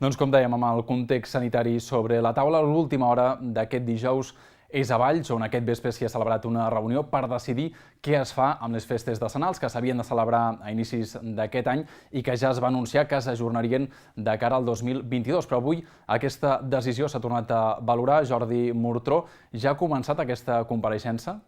Doncs com dèiem, amb el context sanitari sobre la taula, l'última hora d'aquest dijous és a Valls, on aquest vespre s'hi ha celebrat una reunió per decidir què es fa amb les festes decennals que s'havien de celebrar a inicis d'aquest any i que ja es va anunciar que s'ajornarien de cara al 2022. Però avui aquesta decisió s'ha tornat a valorar. Jordi Murtró, ja ha començat aquesta compareixença?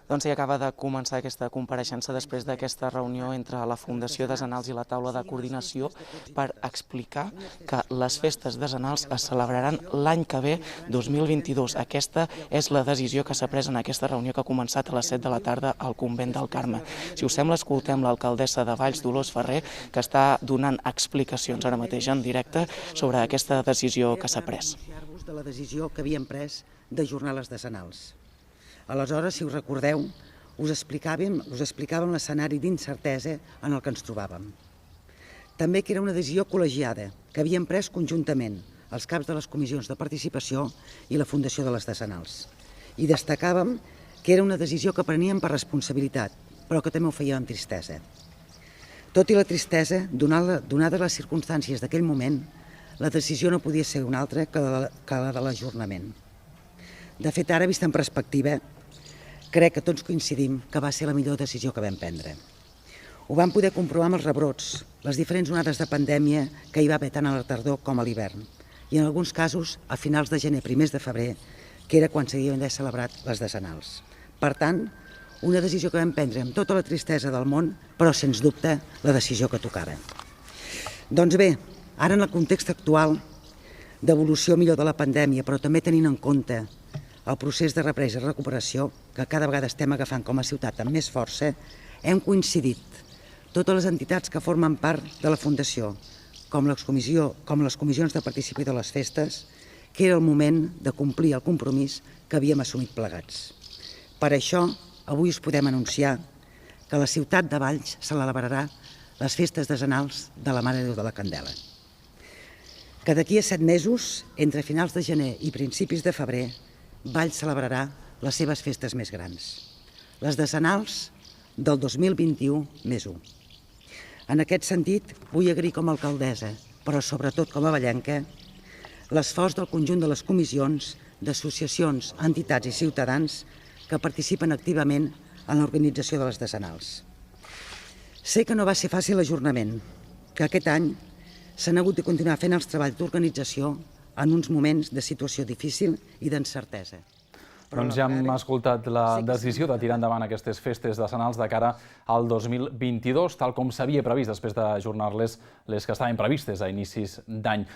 Doncs sí, acaba de començar aquesta compareixença després d'aquesta reunió entre la Fundació Decenals i la taula de coordinació per explicar que les festes decenals es celebraran l'any que ve, 2022. Aquesta és la decisió que s'ha pres en aquesta reunió que ha començat a les 7 de la tarda al Convent del Carme. Si us sembla, escoltem l'alcaldessa de Valls, Dolors Ferrer, que està donant explicacions ara mateix en directe sobre aquesta decisió que s'ha pres. De la decisió que havíem pres d'ajornar les decenals. Aleshores, si us recordeu, us explicàvem l'escenari d'incertesa en el que ens trobàvem. També que era una decisió col·legiada, que havíem pres conjuntament els caps de les comissions de participació i la Fundació de les Decenals. I destacàvem que era una decisió que preníem per responsabilitat, però que també ho fèiem amb tristesa. Tot i la tristesa, donades les circumstàncies d'aquell moment, la decisió no podia ser una altra que la de l'ajornament. De fet, ara, vist en perspectiva, crec que tots coincidim que va ser la millor decisió que vam prendre. Ho vam poder comprovar amb els rebrots, les diferents onades de pandèmia que hi va haver tant a la tardor com a l'hivern, i en alguns casos a finals de gener, primers de febrer, que era quan s'havien d'haver celebrat les decenals. Per tant, una decisió que vam prendre amb tota la tristesa del món, però sens dubte la decisió que tocava. Doncs bé, ara en el context actual d'evolució millor de la pandèmia, però també tenint en compte el procés de represa i recuperació que cada vegada estem agafant com a ciutat amb més força, hem coincidit totes les entitats que formen part de la Fundació, com les comissions de participació de les festes, que era el moment de complir el compromís que havíem assumit plegats. Per això, avui us podem anunciar que la ciutat de Valls celebrarà les festes decenals de la Mare de Déu de la Candela. Que d'aquí a 7 mesos, entre finals de gener i principis de febrer, Valls celebrarà les seves festes més grans, les decenals del 2021 més 1. En aquest sentit, vull agrair com a alcaldessa, però sobretot com a vallenca, l'esforç del conjunt de les comissions, d'associacions, entitats i ciutadans que participen activament en l'organització de les decenals. Sé que no va ser fàcil l'ajornament, que aquest any s'han hagut de continuar fent els treballs d'organització en uns moments de situació difícil i d'incertesa. Doncs ja hem escoltat la decisió de tirar endavant aquestes festes decenals de cara al 2022, tal com s'havia previst després d'ajornar-les les que estaven previstes a inicis d'any.